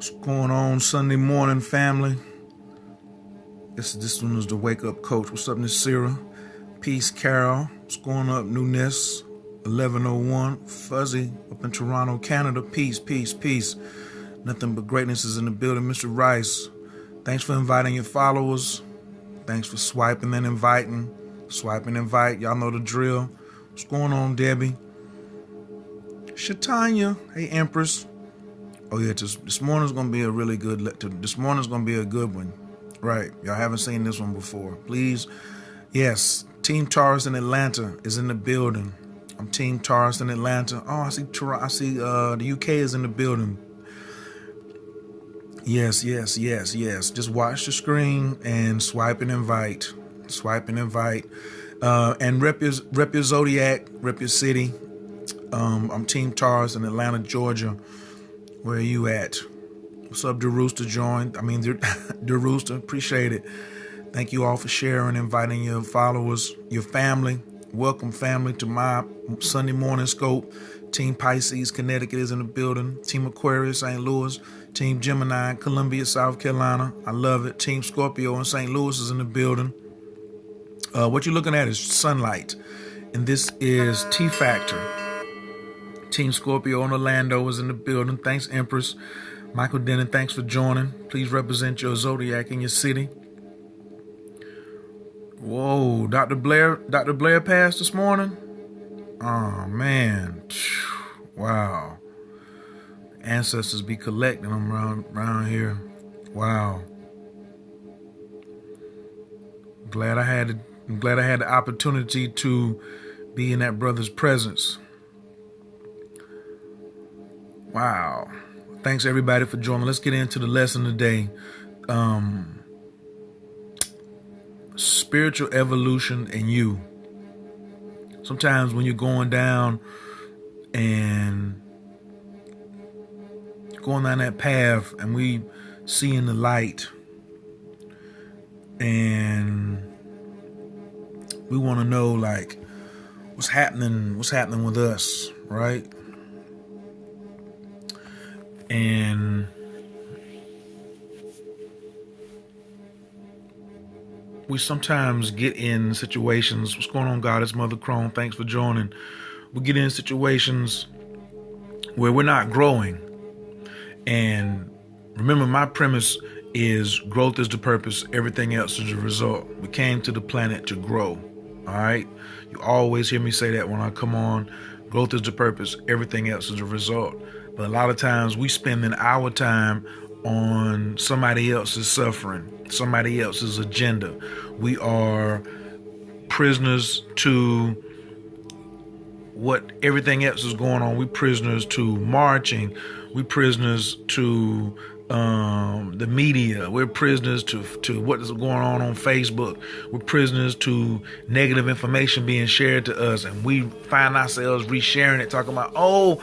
What's going on, Sunday morning, family? This one is the Wake Up Coach. What's up, Nasira? Peace, Carol. What's going up, Newness? 1101. Fuzzy up in Toronto, Canada. Peace, peace, peace. Nothing but greatness is in the building. Mr. Rice, thanks for inviting your followers. Thanks for swiping and inviting. Swipe and invite. Y'all know the drill. What's going on, Debbie? Shatanya. Hey, Empress. Oh yeah, this morning's gonna be a really good. This morning's gonna be a good one, right? Y'all haven't seen this one before. Please, yes. Team Taurus in Atlanta is in the building. I'm Team Taurus in Atlanta. Oh, I see the UK is in the building. Yes. Just watch the screen and swipe and invite. Swipe and invite. And rep your zodiac, rep your city. I'm Team Taurus in Atlanta, Georgia. Where are you at? What's up, DeRooster joined? DeRooster, appreciate it. Thank you all for sharing, inviting your followers, your family. Welcome, family, to my Sunday morning scope. Team Pisces, Connecticut is in the building. Team Aquarius, St. Louis. Team Gemini, Columbia, South Carolina. I love it. Team Scorpio in St. Louis is in the building. What you're looking at is sunlight. And this is T-Factor. Team Scorpio in Orlando is in the building. Thanks, Empress. Michael Dennon, thanks for joining. Please represent your zodiac in your city. Whoa, Dr. Blair passed this morning? Oh, man. Wow. Ancestors be collecting them around here. Wow. I'm glad I had the opportunity to be in that brother's presence. Wow. Thanks everybody for joining. Let's get into the lesson today. Spiritual evolution and you. Sometimes when you're going down and going down that path and we seeing the light and we want to know like what's happening with us, right? And we sometimes get in situations. What's going on, Goddess Mother Crone? Thanks for joining. We get in situations where we're not growing. And remember, my premise is growth is the purpose. Everything else is the result. We came to the planet to grow. All right. You always hear me say that when I come on. Growth is the purpose. Everything else is the result. But a lot of times we spending our time on somebody else's suffering, somebody else's agenda. We are prisoners to what everything else is going on. We prisoners to marching. We prisoners to the media. We're prisoners to what is going on Facebook. We're prisoners to negative information being shared to us, and we find ourselves resharing it, talking about, oh,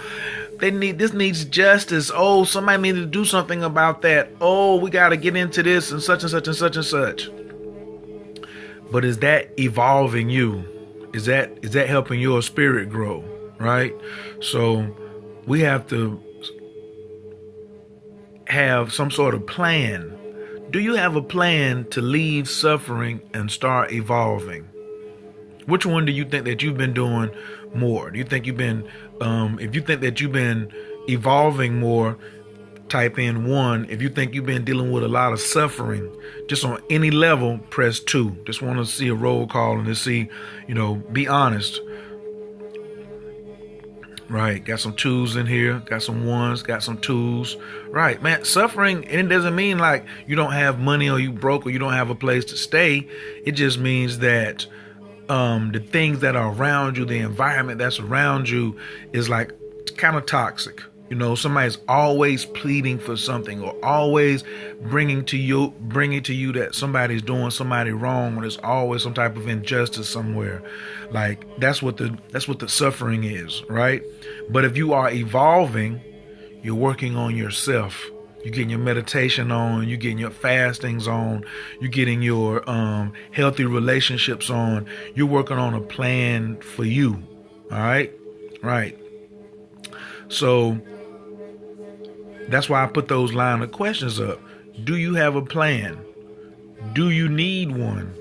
this needs justice. Oh, somebody needs to do something about that. Oh, we got to get into this and such and such and such and such. But is that evolving you? Is that helping your spirit grow? Right? So we have to have some sort of plan. Do you have a plan to leave suffering and start evolving? Which one do you think that you've been doing more? Do you think you've been, if you think that you've been evolving more, type in 1. If you think you've been dealing with a lot of suffering, just on any level, press 2. Just want to see a roll call and to see, be honest. Right, got some 2s in here, got some 1s, got some 2s. Right, man, suffering, and it doesn't mean like you don't have money or you broke or you don't have a place to stay. It just means that the things that are around you, the environment that's around you is like kind of toxic. Somebody's always pleading for something or always bringing to you that somebody's doing somebody wrong when there's always some type of injustice somewhere. Like that's what the suffering is, right? But if you are evolving, you're working on yourself. You're getting your meditation on, you're getting your fastings on, you're getting your healthy relationships on. You're working on a plan for you. All right? Right. So That's why I put those line of questions up. Do you have a plan? Do you need one?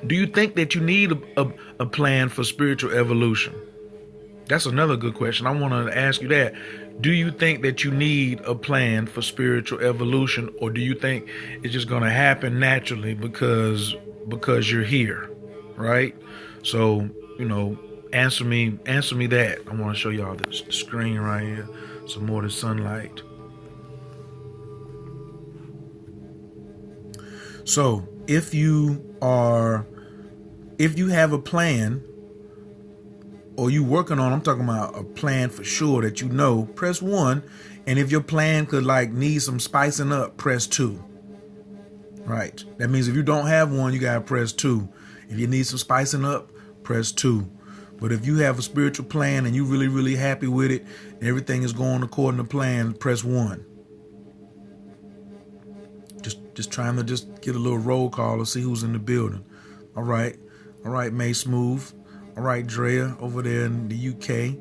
Do you think that you need a plan for spiritual evolution? That's another good question. I want to ask you that. Do you think that you need a plan for spiritual evolution, or do you think it's just going to happen naturally because you're here, right? So, answer me that. I want to show y'all the screen right here. Some more of the sunlight. So, if you have a plan, or you working on, I'm talking about a plan for sure that press 1. And if your plan could need some spicing up, press 2. Right. That means if you don't have one, you gotta press 2. If you need some spicing up, press 2. But if you have a spiritual plan and you really, really happy with it, and everything is going according to plan, press 1. Just trying to get a little roll call to see who's in the building. All right, May Smooth. All right, Drea over there in the UK.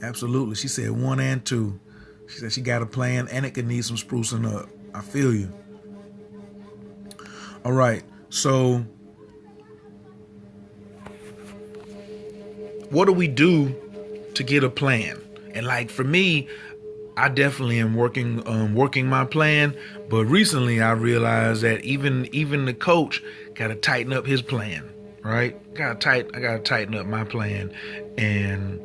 Absolutely. She said 1 and 2. She said she got a plan and it could need some sprucing up. I feel you. All right. So what do we do to get a plan? And for me, I definitely am working my plan. But recently I realized that even the coach got to tighten up his plan. Right? I gotta tighten up my plan and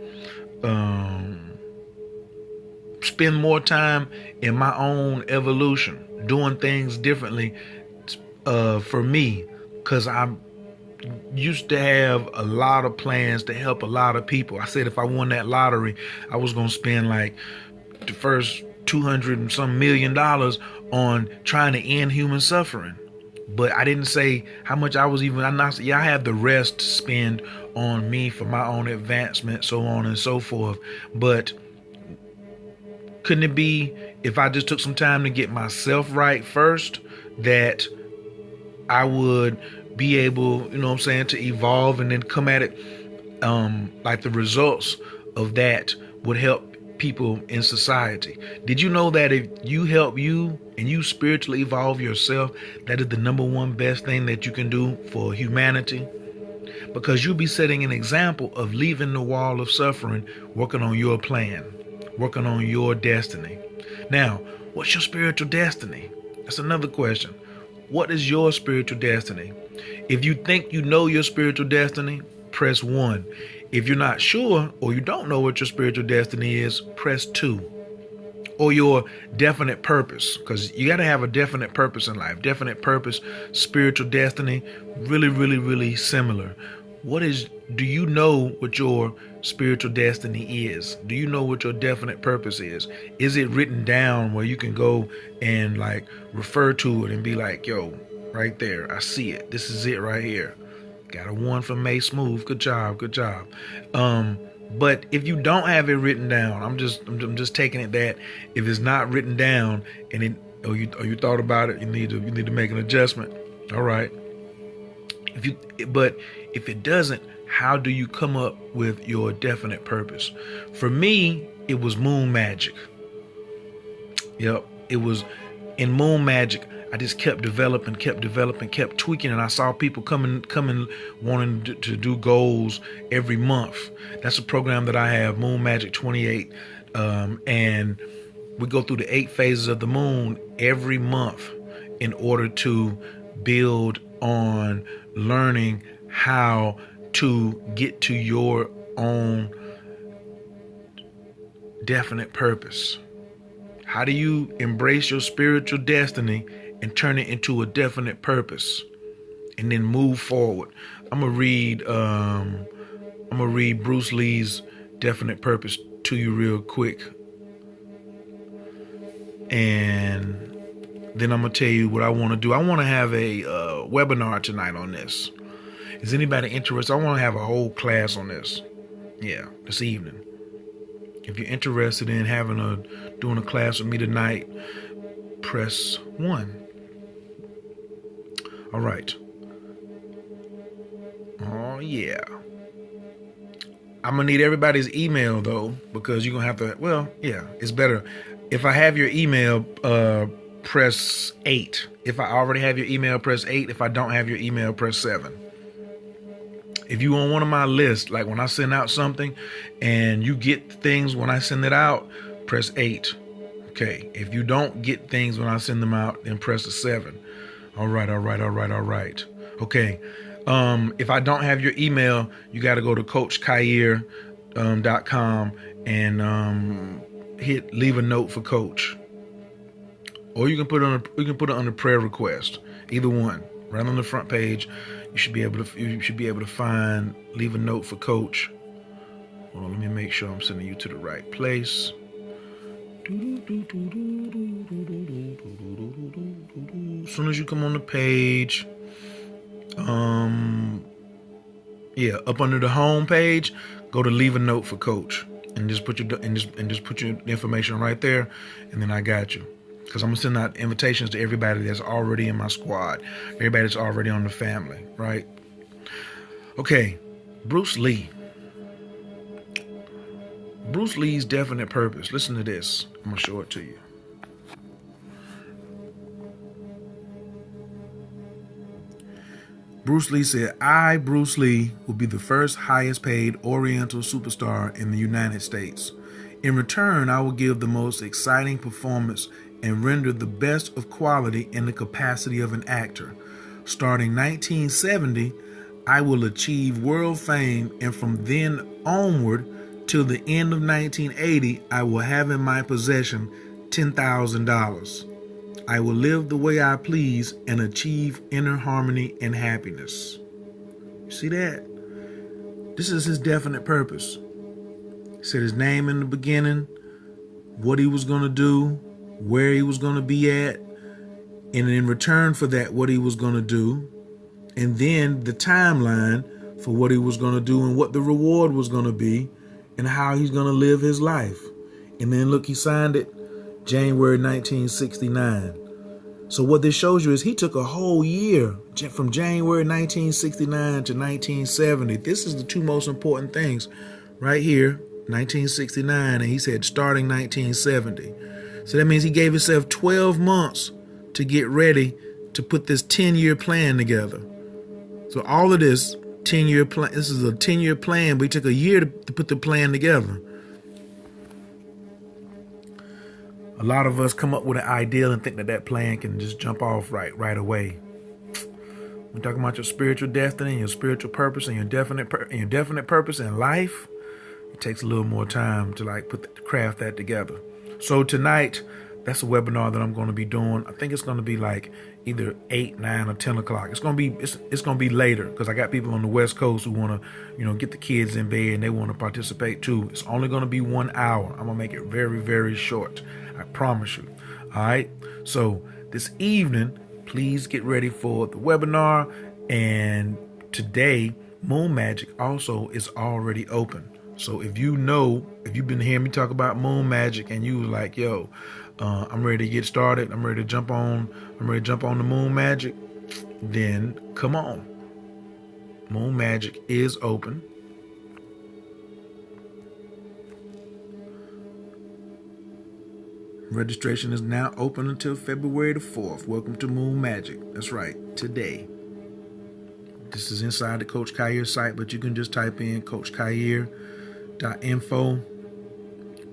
spend more time in my own evolution, doing things differently for me, because I used to have a lot of plans to help a lot of people. I said if I won that lottery, I was gonna spend the first $200 and some million on trying to end human suffering. But I didn't say how much I have the rest to spend on me for my own advancement, so on and so forth. But couldn't it be, if I just took some time to get myself right first, that I would be able, to evolve and then come at it, the results of that would help people in society. Did you know that if you help you and you spiritually evolve yourself, that is the number one best thing that you can do for humanity? Because you'll be setting an example of leaving the wall of suffering, working on your plan, working on your destiny. Now, what's your spiritual destiny? That's another question. What is your spiritual destiny? If you think you know your spiritual destiny, press 1. If you're not sure or you don't know what your spiritual destiny is, press 2. Or your definite purpose, because you got to have a definite purpose in life. Definite purpose, spiritual destiny, really, really, really similar. Do you know what your spiritual destiny is? Do you know what your definite purpose is? Is it written down where you can go and refer to it and be like, yo, right there, I see it. This is it right here. Got a 1 from May Smooth. Good job. But if you don't have it written down, I'm just taking it that if it's not written down and you thought about it, you need to make an adjustment. All right. But if it doesn't, how do you come up with your definite purpose? For me, it was moon magic. Yep, it was in moon magic. I just kept developing, kept tweaking, and I saw people coming, wanting to do goals every month. That's a program that I have, Moon Magic 28, and we go through the 8 phases of the moon every month in order to build on learning how to get to your own definite purpose. How do you embrace your spiritual destiny and turn it into a definite purpose, and then move forward? I'm gonna read Bruce Lee's definite purpose to you real quick, and then I'm gonna tell you what I want to do. I want to have a webinar tonight on this. Is anybody interested? I want to have a whole class on this. Yeah, this evening. If you're interested in doing a class with me tonight, press 1. All right. Oh yeah. I'm gonna need everybody's email though, because you're gonna have to. Well, yeah, it's better if I have your email. Press 8. If I already have your email, press 8. If I don't have your email, press 7. If you on one of my lists, like when I send out something and you get things when I send it out, press 8. Okay. If you don't get things when I send them out, then press a 7. All right. Okay. If I don't have your email, you got to go to CoachKhayr.com and leave a note for Coach. Or you can put it on a prayer request. Either one. Right on the front page, you should be able to find, leave a note for Coach. Hold on, let me make sure I'm sending you to the right place. As soon as you come on the page, up under the home page, go to leave a note for Coach, and just put your information right there, and then I got you. Because I'm going to send out invitations to everybody that's already in my squad. Everybody that's already on the family, right? Okay, Bruce Lee. Bruce Lee's definite purpose. Listen to this. I'm going to show it to you. Bruce Lee said, I, Bruce Lee, will be the first highest paid Oriental superstar in the United States. In return, I will give the most exciting performance and render the best of quality in the capacity of an actor. Starting 1970, I will achieve world fame, and from then onward till the end of 1980, I will have in my possession $10,000. I will live the way I please and achieve inner harmony and happiness. See that? This is his definite purpose. He said his name in the beginning, what he was going to do, where he was going to be at, and in return for that, what he was going to do, and then the timeline for what he was going to do and what the reward was going to be and how he's going to live his life. And then look, he signed it January 1969. So what this shows you is he took a whole year from January 1969 to 1970. This is the two most important things right here, 1969, and he said starting 1970. So that means he gave himself 12 months to get ready to put this 10-year plan together. So all of this 10-year plan, this is a 10-year plan, but he took a year to put the plan together. A lot of us come up with an ideal and think that plan can just jump off right away. We're talking about your spiritual destiny and your spiritual purpose and your definite purpose in life. It takes a little more time to craft that together. So tonight, that's a webinar that I'm going to be doing. I think it's going to be like either 8, 9, or 10 o'clock. It's going to be later because I got people on the West Coast who want to, get the kids in bed and they want to participate too. It's only going to be 1 hour. I'm going to make it very, very short. I promise you. All right. So this evening, please get ready for the webinar. And today, Moon Magic also is already open. So if you've been hearing me talk about Moon Magic and you was like, yo, I'm ready to get started, I'm ready to jump on the Moon Magic, then come on. Moon Magic is open. Registration is now open until February the 4th. Welcome to Moon Magic. That's right, today. This is inside the Coach Khayr site, but you can just type in CoachKhayr.info.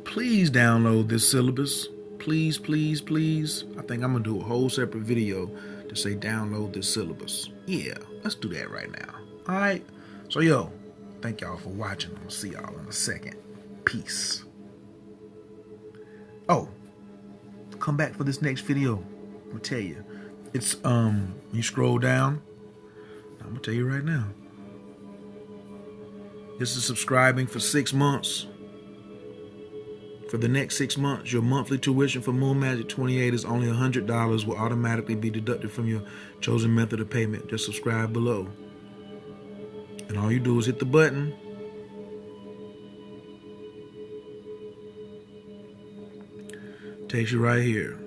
Please download this syllabus. Please, please, please. I think I'm going to do a whole separate video to say download this syllabus. Yeah, let's do that right now. All right. So, thank y'all for watching. I'll see y'all in a second. Peace. Oh, come back for this next video. I'm going to tell you. It's, you scroll down. I'm going to tell you right now. This is subscribing for 6 months. For the next 6 months, your monthly tuition for Moon Magic 28 is only $100, will automatically be deducted from your chosen method of payment. Just subscribe below. And all you do is hit the button. Takes you right here.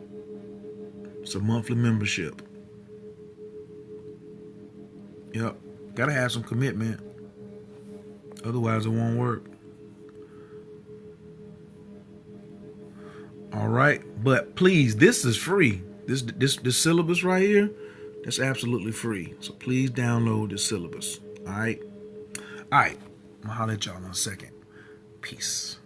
It's a monthly membership. Yep. Gotta have some commitment. Otherwise, it won't work. All right. But please, this is free. This syllabus right here, that's absolutely free. So please download the syllabus. All right. All right. I'll holler at y'all in a second. Peace.